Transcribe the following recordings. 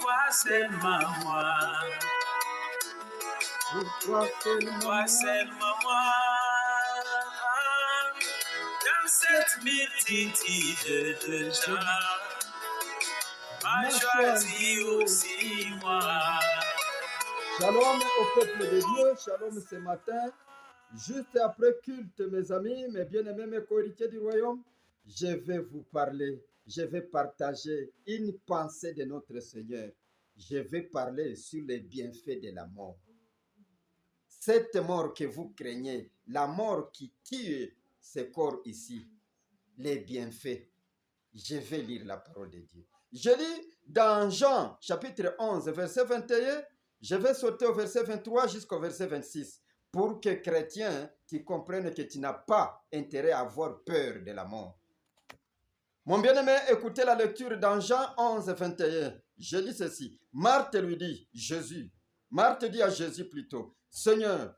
toi seulement moi. Toi seulement moi. Dans cette multitude de gens, m'a choisi aussi moi. Shalom au peuple de Dieu, shalom ce matin. Juste après culte, mes amis, mes bien-aimés, mes co-héritiers du royaume, je vais vous parler, je vais partager une pensée de notre Seigneur. Je vais parler sur les bienfaits de la mort. Cette mort que vous craignez, la mort qui tue ce corps ici, les bienfaits. Je vais lire la parole de Dieu. Je lis dans Jean chapitre 11, verset 21, je vais sauter au verset 23 jusqu'au verset 26 pour que chrétien, tu comprennes que tu n'as pas intérêt à avoir peur de la mort. Mon bien-aimé, écoutez la lecture dans Jean 11, 21. Je lis ceci. Marthe lui dit, Marthe dit à Jésus plutôt, Seigneur,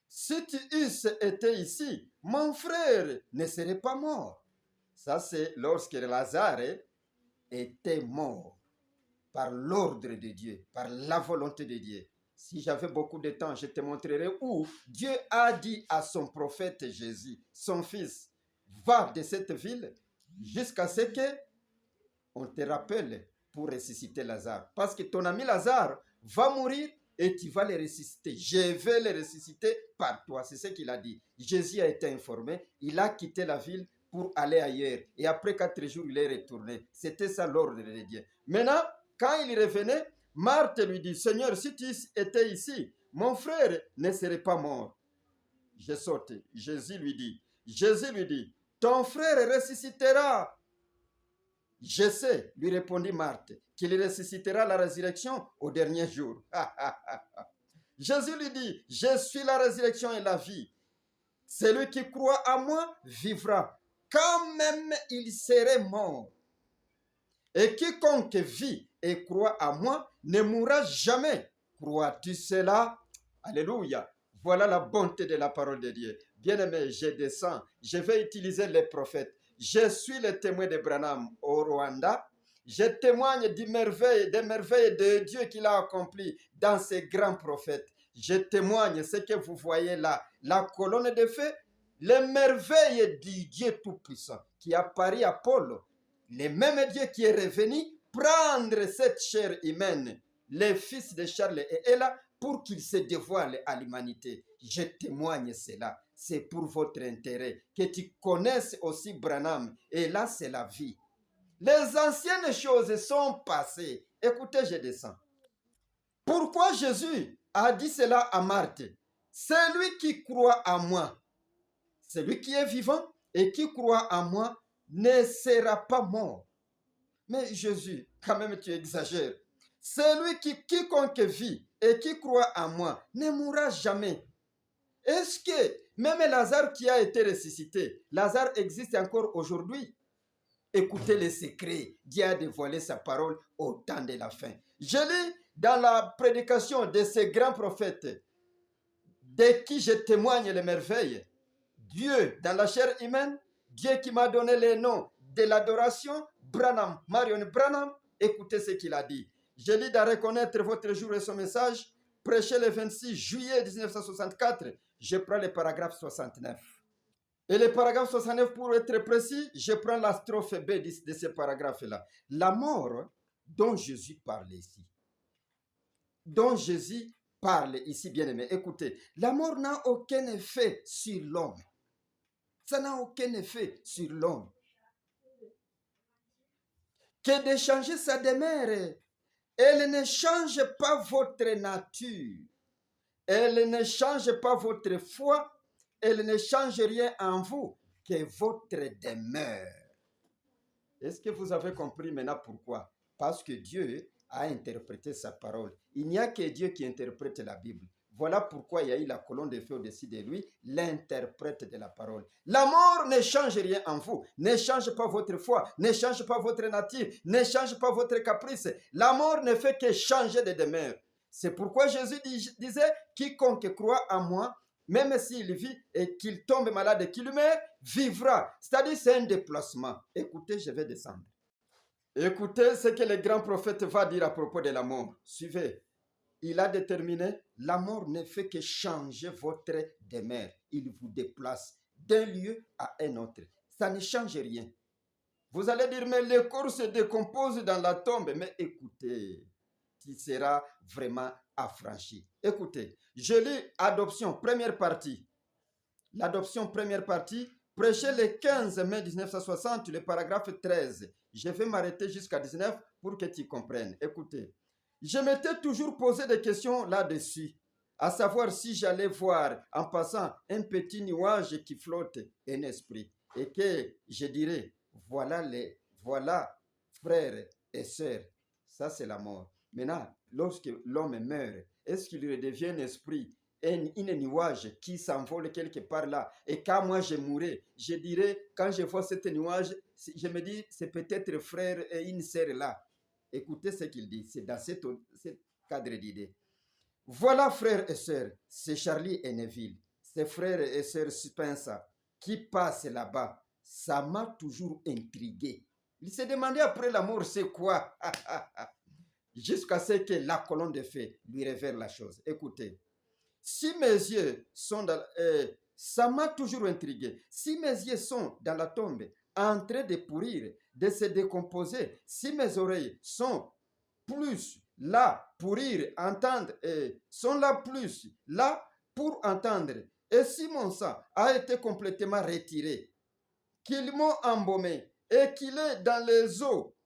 si tu eusses été ici, mon frère ne serait pas mort. Ça, c'est lorsque Lazare était mort par l'ordre de Dieu, par la volonté de Dieu. Si j'avais beaucoup de temps, je te montrerai où Dieu a dit à son prophète Jésus, son fils, va de cette ville jusqu'à ce que on te rappelle pour ressusciter Lazare. Parce que ton ami Lazare va mourir et tu vas le ressusciter. Je vais le ressusciter par toi. C'est ce qu'il a dit. Jésus a été informé. Il a quitté la ville pour aller ailleurs. Et après 4 jours, il est retourné. C'était ça l'ordre de Dieu. Maintenant, quand il revenait, Marthe lui dit, Seigneur, si tu étais ici, mon frère ne serait pas mort. Je saute. Jésus lui dit, ton frère ressuscitera. Je sais, lui répondit Marthe, qu'il ressuscitera la résurrection au dernier jour. Jésus lui dit, je suis la résurrection et la vie. Celui qui croit à moi vivra, quand même il serait mort. Et quiconque vit et croit à moi ne mourra jamais. Crois-tu cela? Alléluia. Voilà la bonté de la parole de Dieu. Bien-aimé, je descends. Je vais utiliser les prophètes. Je suis le témoin de Branham au Rwanda. Je témoigne des merveilles de Dieu qu'il a accompli dans ces grands prophètes. Je témoigne ce que vous voyez là, la colonne de feu, les merveilles du Dieu Tout-Puissant qui apparaît à Paul. Le même Dieu qui est revenu prendre cette chair humaine, les fils de Charles et Ella, pour qu'il se dévoile à l'humanité. Je témoigne cela. C'est pour votre intérêt. Que tu connaisses aussi Branham. Et là, c'est la vie. Les anciennes choses sont passées. Écoutez, je descends. Pourquoi Jésus a dit cela à Marthe? Celui qui croit à moi, celui qui est vivant et qui croit à moi, ne sera pas mort. Mais Jésus, quand même tu exagères. Quiconque vit et qui croit à moi ne mourra jamais. Est-ce que même Lazare qui a été ressuscité, Lazare existe encore aujourd'hui? Écoutez les secrets. Dieu a dévoilé sa parole au temps de la fin. Je lis dans la prédication de ces grands prophètes de qui je témoigne les merveilles. Dieu dans la chair humaine, Dieu qui m'a donné les noms de l'adoration, Branham, Marion Branham, écoutez ce qu'il a dit. Je lis dans Reconnaître votre jour et son message, prêché le 26 juillet 1964, je prends le paragraphe 69. Et le paragraphe 69, pour être précis, je prends la strophe B de ce paragraphe-là. La mort dont Jésus parle ici, bien-aimé, écoutez, la mort n'a aucun effet sur l'homme. Ça n'a aucun effet sur l'homme. Que de changer sa demeure, elle ne change pas votre nature. Elle ne change pas votre foi. Elle ne change rien en vous que votre demeure. Est-ce que vous avez compris maintenant pourquoi? Parce que Dieu a interprété sa parole. Il n'y a que Dieu qui interprète la Bible. Voilà pourquoi il y a eu la colonne de feu au-dessus de lui, l'interprète de la parole. La mort ne change rien en vous, ne change pas votre foi, ne change pas votre nature, ne change pas votre caprice. La mort ne fait que changer de demeure. C'est pourquoi Jésus disait, quiconque croit en moi, même s'il vit et qu'il tombe malade et qu'il meurt, vivra. C'est-à-dire c'est un déplacement. Écoutez, je vais descendre. Écoutez ce que le grand prophète va dire à propos de la mort. Suivez. Il a déterminé, la mort ne fait que changer votre demeure. Il vous déplace d'un lieu à un autre. Ça ne change rien. Vous allez dire, mais le corps se décompose dans la tombe. Mais écoutez, tu seras vraiment affranchi. Écoutez, je lis Adoption, première partie. L'adoption, première partie, prêché le 15 mai 1960, le paragraphe 13. Je vais m'arrêter jusqu'à 19 pour que tu comprennes. Écoutez, je m'étais toujours posé des questions là-dessus, à savoir si j'allais voir en passant un petit nuage qui flotte un esprit et que je dirais, voilà, frères et sœurs, ça c'est la mort. Maintenant, lorsque l'homme meurt, est-ce qu'il redevient un esprit, un nuage qui s'envole quelque part là? Et quand moi je mourrai, je dirais, quand je vois cet nuage, je me dis, c'est peut-être frère et une sœur là. Écoutez ce qu'il dit, c'est dans ce cadre d'idée. Voilà, frères et sœurs, c'est Charlie et Neville, ces frères et sœurs Spencer qui passent là-bas. Ça m'a toujours intrigué. Il s'est demandé après la mort, c'est quoi? Jusqu'à ce que la colonne de feu lui révèle la chose. Écoutez, si mes yeux sont dans... ça m'a toujours intrigué. Si mes yeux sont dans la tombe, en train de pourrir, de se décomposer, si mes oreilles sont plus là pour entendre, sont là plus là pour entendre, et si mon sang a été complètement retiré, qu'ils m'ont embaumé et qu'il est dans les eaux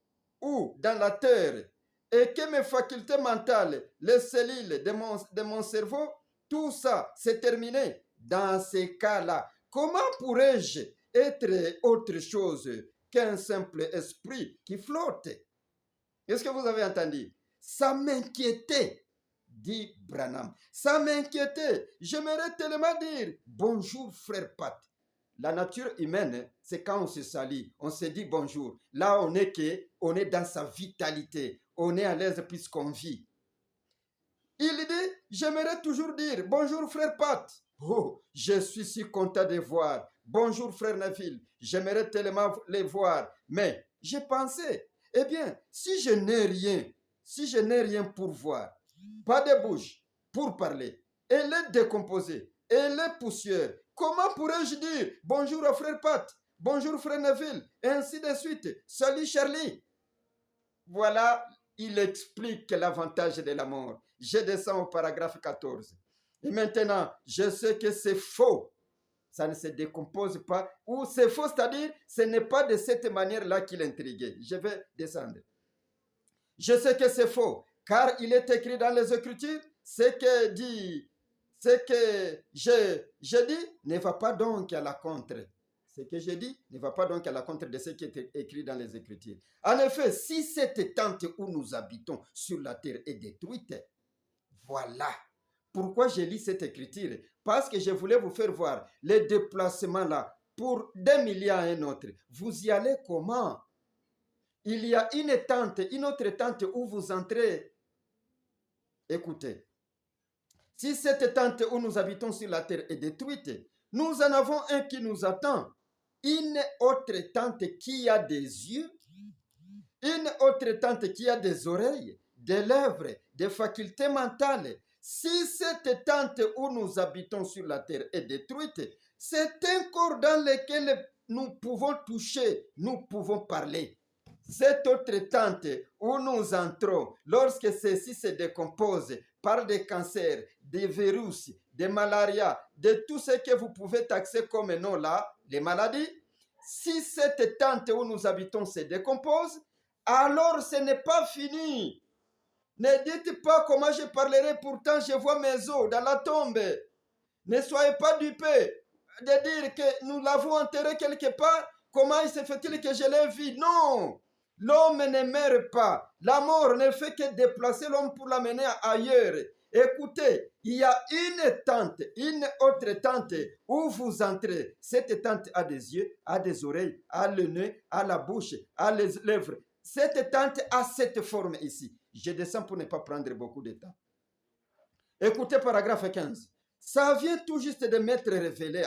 ou dans la terre, et que mes facultés mentales, les cellules de mon cerveau, tout ça, c'est terminé. Dans ces cas-là, comment pourrais-je être autre chose qu'un simple esprit qui flotte? Est-ce que vous avez entendu? Ça m'inquiétait, dit Branham. Ça m'inquiétait. J'aimerais tellement dire, bonjour frère Pat. La nature humaine, c'est quand on se salue, on se dit bonjour. Là, on est dans sa vitalité. On est à l'aise puisqu'on vit. Il dit, j'aimerais toujours dire, bonjour frère Pat. Oh, je suis si content de voir. Bonjour frère Neville. J'aimerais tellement les voir. Mais j'ai pensé, eh bien, si je n'ai rien pour voir, pas de bouche pour parler, elle est décomposée, elle est poussière, comment pourrais-je dire bonjour à frère Pat, bonjour frère Neville, et ainsi de suite, salut Charlie? Voilà, il explique l'avantage de la mort. Je descends au paragraphe 14. Et maintenant, je sais que c'est faux. Ça ne se décompose pas. Ou c'est faux, c'est-à-dire, ce n'est pas de cette manière-là qu'il intriguait. Je vais descendre. Je sais que c'est faux, car il est écrit dans les Écritures, ce que je dis ne va pas donc à la contre. Ce que je dis ne va pas donc à la contre de ce qui est écrit dans les Écritures. En effet, si cette tente où nous habitons sur la terre est détruite, voilà pourquoi je lis cette écriture. Parce que je voulais vous faire voir les déplacements là pour d'un milieu à un autre. Vous y allez comment? Il y a une autre tente où vous entrez. Écoutez, si cette tente où nous habitons sur la terre est détruite, nous en avons un qui nous attend. Une autre tente qui a des yeux, une autre tente qui a des oreilles, des lèvres, des facultés mentales. Si cette tente où nous habitons sur la terre est détruite, c'est un corps dans lequel nous pouvons toucher, nous pouvons parler. Cette autre tente où nous entrons, lorsque ceci se décompose par des cancers, des virus, des malarias, de tout ce que vous pouvez taxer comme nom là, les maladies, si cette tente où nous habitons se décompose, alors ce n'est pas fini. Ne dites pas comment je parlerai, pourtant je vois mes os dans la tombe. Ne soyez pas dupés de dire que nous l'avons enterré quelque part. Comment il se fait-il que je l'ai vu? Non! L'homme ne meurt pas. La mort ne fait que déplacer l'homme pour l'amener ailleurs. Écoutez, il y a une autre tente où vous entrez. Cette tente a des yeux, a des oreilles, a le nez, a la bouche, a les lèvres. Cette tente a cette forme ici. Je descends pour ne pas prendre beaucoup de temps. Écoutez paragraphe 15. Ça vient tout juste de m'être révélé,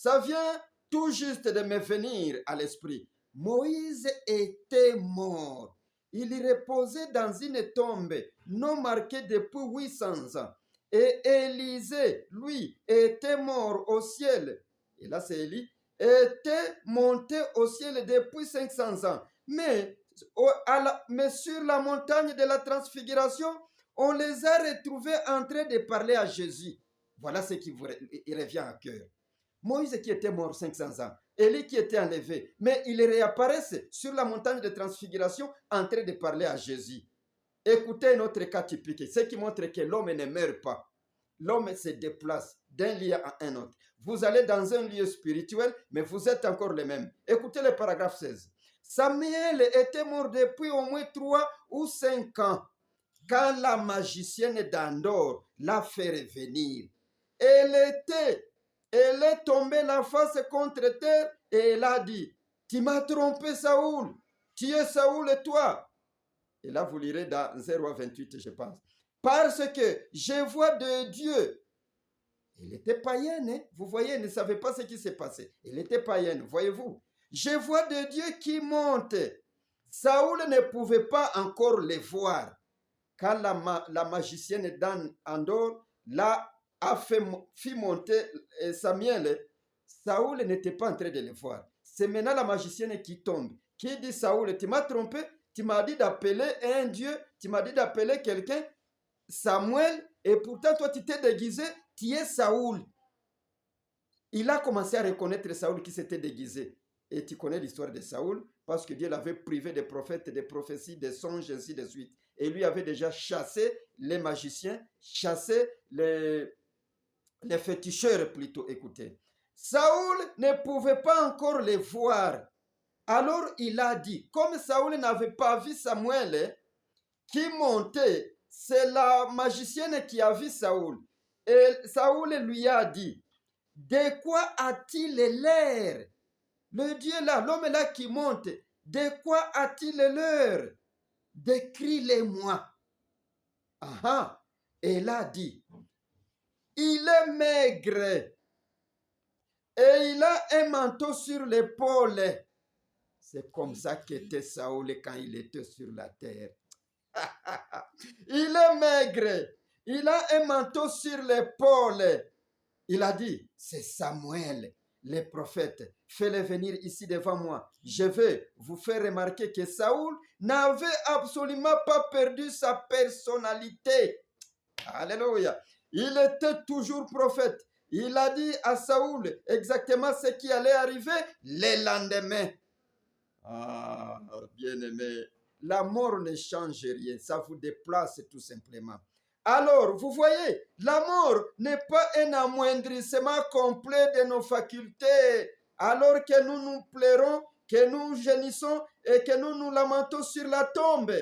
ça vient tout juste de me venir à l'esprit. Moïse était mort. Il reposait dans une tombe non marquée depuis 800 ans. Et Élisée, lui, était mort au ciel. Et là, c'est Élie, était monté au ciel depuis 500 ans. Mais sur la montagne de la transfiguration, on les a retrouvés en train de parler à Jésus. Voilà ce qui vous revient à cœur. Moïse qui était mort 500 ans, Élie qui était enlevé, mais ils réapparaissent sur la montagne de transfiguration en train de parler à Jésus. Écoutez notre cas typique, ce qui montre que l'homme ne meurt pas. L'homme se déplace d'un lieu à un autre. Vous allez dans un lieu spirituel, mais vous êtes encore les mêmes. Écoutez le paragraphe 16. Samuel était mort depuis au moins 3 ou 5 ans, quand la magicienne d'Andor l'a fait revenir. Elle est tombée la face contre terre et elle a dit, tu m'as trompé Saoul, tu es Saoul et toi. Et là vous lirez dans 0:28 je pense. Parce que je vois de Dieu. Elle était païenne, hein? Vous voyez, elle ne savait pas ce qui s'est passé. Elle était païenne, voyez-vous. Je vois de Dieu qui monte. Saoul ne pouvait pas encore le voir. Quand la magicienne d'Andor l'a fait monter Samuel, Saoul n'était pas en train de le voir. C'est maintenant la magicienne qui tombe, qui dit Saoul, tu m'as trompé, tu m'as dit d'appeler un Dieu, tu m'as dit d'appeler quelqu'un, Samuel, et pourtant toi tu t'es déguisé, tu es Saoul. Il a commencé à reconnaître Saoul qui s'était déguisé. Et tu connais l'histoire de Saoul, parce que Dieu l'avait privé des prophètes, des prophéties, des songes, ainsi de suite. Et lui avait déjà chassé les magiciens, chassé les féticheurs plutôt, écoutez. Saoul ne pouvait pas encore les voir. Alors il a dit, comme Saoul n'avait pas vu Samuel qui montait, c'est la magicienne qui a vu Saoul. Et Saoul lui a dit, de quoi a-t-il l'air? Le Dieu là, l'homme là qui monte, de quoi a-t-il l'air? Décris-les-moi. Ah, elle a dit, il est maigre et il a un manteau sur l'épaule. C'est comme ça qu'était Saoul quand il était sur la terre. Il est maigre, il a un manteau sur l'épaule. Il a dit, c'est Samuel, le prophète. Fais-le venir ici devant moi. Je vais vous faire remarquer que Saoul n'avait absolument pas perdu sa personnalité. Alléluia. Il était toujours prophète. Il a dit à Saoul exactement ce qui allait arriver le lendemain. Ah, bien-aimé, la mort ne change rien. Ça vous déplace tout simplement. Alors, vous voyez, la mort n'est pas un amoindrissement complet de nos facultés. Alors que nous nous pleurons, que nous gémissons et que nous nous lamentons sur la tombe.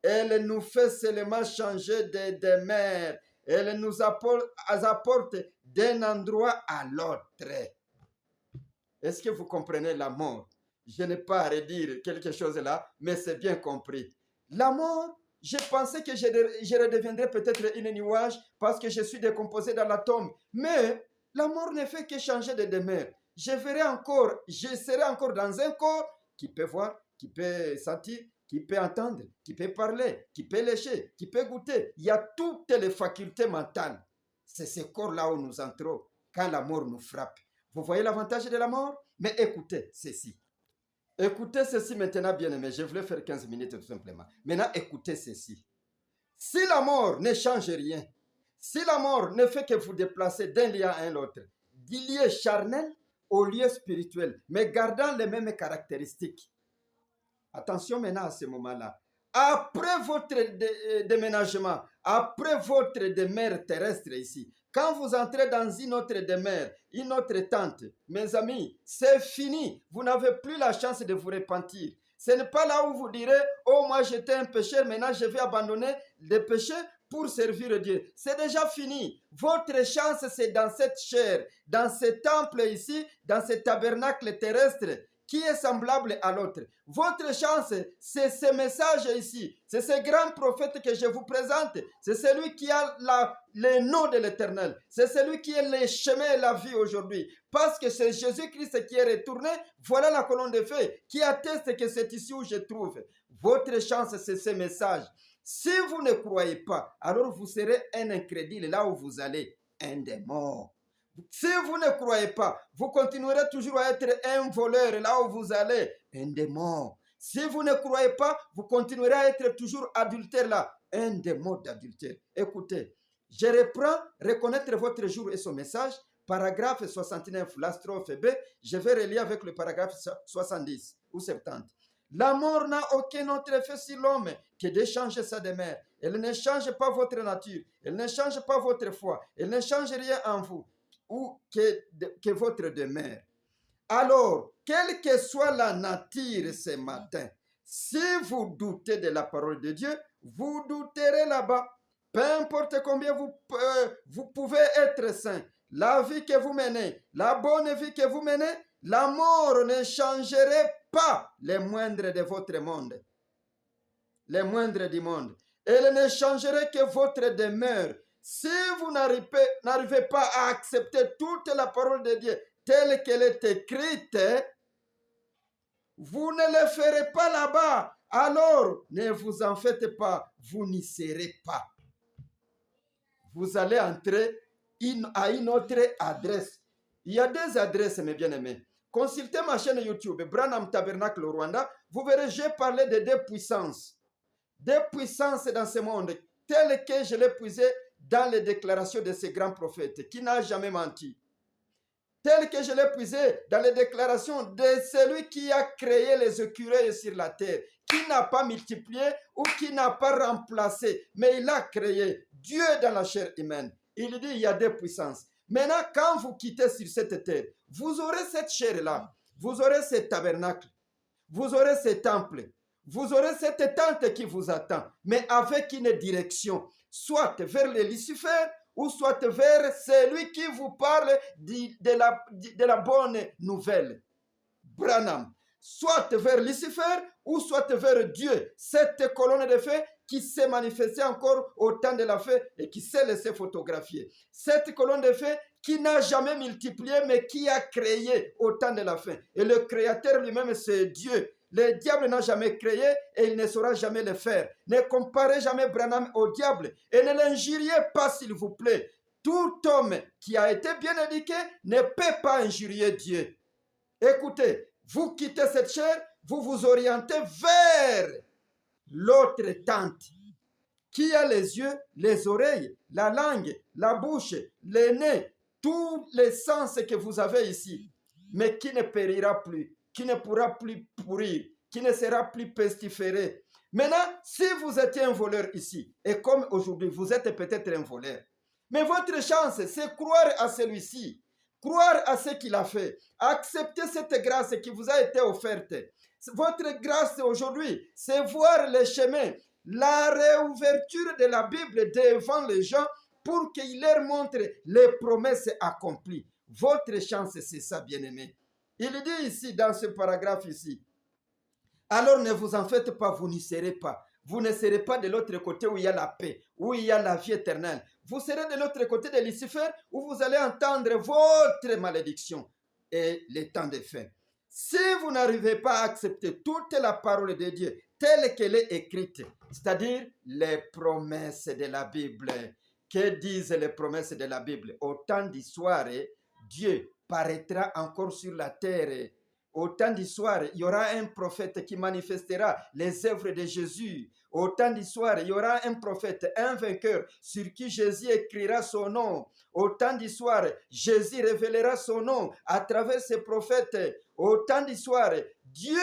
Elle nous fait seulement changer de demeure. Elle nous apporte d'un endroit à l'autre. Est-ce que vous comprenez la mort? Je n'ai pas à redire quelque chose là, mais c'est bien compris. La mort, je pensais que je redeviendrais peut-être une nuage parce que je suis décomposé dans la tombe. Mais la mort ne fait que changer de demeure. Je serai encore dans un corps qui peut voir, qui peut sentir, qui peut entendre, qui peut parler, qui peut lécher, qui peut goûter. Il y a toutes les facultés mentales. C'est ce corps-là où nous entrons quand la mort nous frappe. Vous voyez l'avantage de la mort? Mais écoutez ceci. Écoutez ceci maintenant, bien-aimé. Je voulais faire 15 minutes tout simplement. Maintenant, écoutez ceci. Si la mort ne change rien, si la mort ne fait que vous déplacer d'un lieu à un autre, du lieu charnel au lieu spirituel, mais gardant les mêmes caractéristiques. Attention maintenant à ce moment-là. Après votre déménagement, après votre demeure terrestre ici, quand vous entrez dans une autre demeure, une autre tente, mes amis, c'est fini. Vous n'avez plus la chance de vous repentir. Ce n'est pas là où vous direz, oh moi j'étais un pécheur, maintenant je vais abandonner le péché pour servir Dieu. C'est déjà fini. Votre chance c'est dans cette chair, dans ce temple ici, dans ce tabernacle terrestre qui est semblable à l'autre. Votre chance, c'est ce message ici. C'est ce grand prophète que je vous présente. C'est celui qui a le nom de l'Éternel. C'est celui qui est le chemin et la vie aujourd'hui. Parce que c'est Jésus-Christ qui est retourné. Voilà la colonne de feu qui atteste que c'est ici où je trouve. Votre chance, c'est ce message. Si vous ne croyez pas, alors vous serez un incrédule là où vous allez, un des morts. Si vous ne croyez pas, vous continuerez toujours à être un voleur là où vous allez, un des morts. Si vous ne croyez pas, vous continuerez à être toujours adultère là, un des mots d'adultère. Écoutez, je reprends, reconnaître votre jour et son message, paragraphe 69, la strophe B, je vais relier avec le paragraphe 70 ou 70. La mort n'a aucun autre effet sur l'homme que de changer sa demeure. Elle ne change pas votre nature, elle ne change pas votre foi, elle ne change rien en vous ou que votre demeure. Alors, quelle que soit la nature ce matin, si vous doutez de la parole de Dieu, vous douterez là-bas. Peu importe combien vous pouvez être saint, la vie que vous menez, la bonne vie que vous menez, la mort ne changerait pas les moindres de votre monde. Les moindres du monde. Elle ne changerait que votre demeure. Si vous n'arrivez pas à accepter toute la parole de Dieu telle qu'elle est écrite, vous ne le ferez pas là-bas. Alors, ne vous en faites pas, vous n'y serez pas. Vous allez entrer à une autre adresse. Il y a deux adresses, mes bien-aimés. Consultez ma chaîne YouTube, Branham Tabernacle au Rwanda. Vous verrez, j'ai parlé de deux puissances. Deux puissances dans ce monde, telles que je l'ai puisé dans les déclarations de ces grands prophètes, qui n'a jamais menti. Telles que je l'ai puisé dans les déclarations de celui qui a créé les écureuils sur la terre, qui n'a pas multiplié ou qui n'a pas remplacé, mais il a créé Dieu dans la chair humaine. Il dit il y a deux puissances. Maintenant, quand vous quittez sur cette terre, vous aurez cette chair-là, vous aurez ce tabernacle, vous aurez ce temple, vous aurez cette tente qui vous attend, mais avec une direction, soit vers le Lucifer, ou soit vers celui qui vous parle de la bonne nouvelle, Branham. Soit vers Lucifer, ou soit vers Dieu, cette colonne de feu qui s'est manifestée encore au temps de la feu et qui s'est laissée photographier. Cette colonne de feu qui n'a jamais multiplié, mais qui a créé au temps de la fin. Et le créateur lui-même, c'est Dieu. Le diable n'a jamais créé et il ne saura jamais le faire. Ne comparez jamais Branham au diable et ne l'injuriez pas, s'il vous plaît. Tout homme qui a été bien éduqué ne peut pas injurier Dieu. Écoutez, vous quittez cette chair, vous vous orientez vers l'autre tente qui a les yeux, les oreilles, la langue, la bouche, le nez, tous les sens que vous avez ici, mais qui ne périra plus, qui ne pourra plus pourrir, qui ne sera plus pestiféré. Maintenant, si vous étiez un voleur ici, et comme aujourd'hui, vous êtes peut-être un voleur, mais votre chance, c'est croire à celui-ci, croire à ce qu'il a fait, accepter cette grâce qui vous a été offerte. Votre grâce aujourd'hui, c'est voir les chemins, la réouverture de la Bible devant les gens pour qu'il leur montre les promesses accomplies. Votre chance, c'est ça, bien-aimé. Il dit ici, dans ce paragraphe ici, alors ne vous en faites pas, vous n'y serez pas. Vous ne serez pas de l'autre côté où il y a la paix, où il y a la vie éternelle. Vous serez de l'autre côté de Lucifer, où vous allez entendre votre malédiction et le temps de fin. Si vous n'arrivez pas à accepter toute la parole de Dieu telle qu'elle est écrite, c'est-à-dire les promesses de la Bible, que disent les promesses de la Bible? Au temps du soir, Dieu paraîtra encore sur la terre. Au temps du soir, il y aura un prophète qui manifestera les œuvres de Jésus. Au temps du soir, il y aura un prophète, un vainqueur, sur qui Jésus écrira son nom. Au temps du soir, Jésus révélera son nom à travers ses prophètes. Au temps du soir, Dieu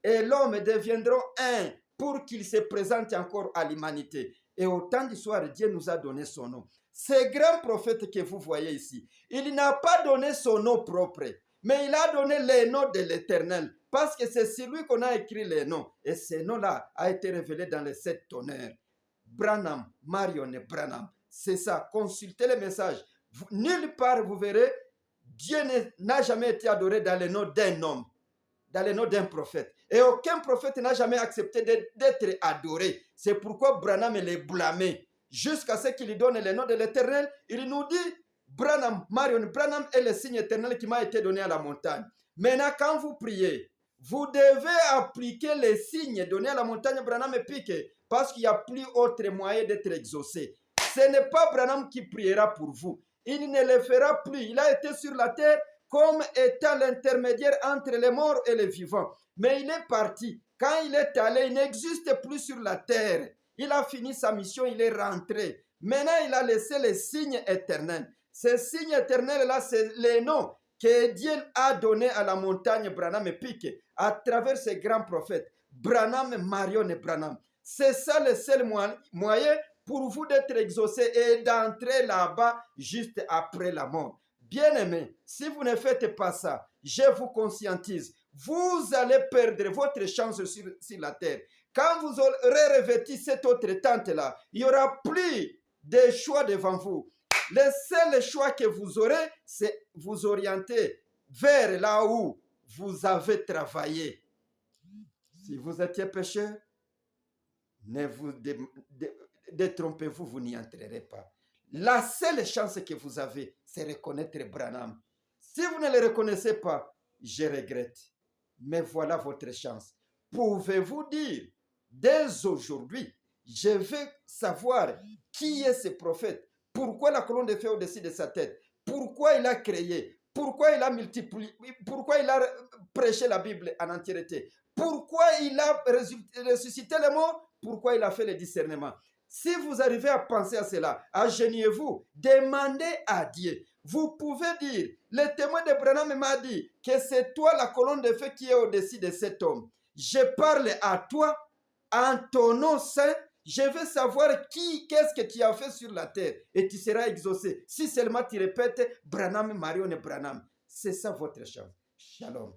et l'homme deviendront un pour qu'il se présente encore à l'humanité. Et au temps du soir, Dieu nous a donné son nom. Ce grand prophète que vous voyez ici, il n'a pas donné son nom propre, mais il a donné les noms de l'Éternel, parce que c'est sur lui qu'on a écrit les noms. Et ce nom-là a été révélé dans les 7 tonnerres. Branham, Marion Branham. C'est ça, consultez les messages. Nulle part, vous verrez, Dieu n'a jamais été adoré dans le nom d'un homme. dans le nom d'un prophète. Et aucun prophète n'a jamais accepté d'être adoré. C'est pourquoi Branham les blâmait. Jusqu'à ce qu'il lui donne le nom de l'Éternel, il nous dit, Marion Branham est le signe éternel qui m'a été donné à la montagne. Maintenant, quand vous priez, vous devez appliquer les signes donnés à la montagne Branham et Piquet, parce qu'il n'y a plus autre moyen d'être exaucé. Ce n'est pas Branham qui priera pour vous. Il ne le fera plus. Il a été sur la terre comme étant l'intermédiaire entre les morts et les vivants. Mais il est parti. Quand il est allé, il n'existe plus sur la terre. Il a fini sa mission, il est rentré. Maintenant, il a laissé les signes éternels. Ces signes éternels-là, c'est les noms que Dieu a donnés à la montagne Branham et Piquet à travers ses grands prophètes, Branham, Marion et Branham. C'est ça le seul moyen pour vous d'être exaucé et d'entrer là-bas juste après la mort. Bien-aimés, si vous ne faites pas ça, je vous conscientise, vous allez perdre votre chance sur la terre. Quand vous aurez revêtu cette autre tente-là, il n'y aura plus de choix devant vous. Le seul choix que vous aurez, c'est vous orienter vers là où vous avez travaillé. Si vous étiez pécheur, ne vous détrompez-vous, vous n'y entrerez pas. La seule chance que vous avez, c'est reconnaître Branham. Si vous ne le reconnaissez pas, je regrette. Mais voilà votre chance. Pouvez-vous dire, dès aujourd'hui, je veux savoir qui est ce prophète, pourquoi la colonne de feu au-dessus de sa tête, pourquoi il a créé, pourquoi il a multiplié, pourquoi il a prêché la Bible en entièreté, pourquoi il a ressuscité les morts, pourquoi il a fait le discernement. Si vous arrivez à penser à cela, agenouillez-vous, demandez à Dieu. Vous pouvez dire, le témoin de Branham m'a dit que c'est toi la colonne de feu qui est au-dessus de cet homme. Je parle à toi en ton nom saint. Je veux savoir qu'est-ce que tu as fait sur la terre et tu seras exaucé. Si seulement tu répètes Branham, Marion et Branham. C'est ça votre chance. Shalom.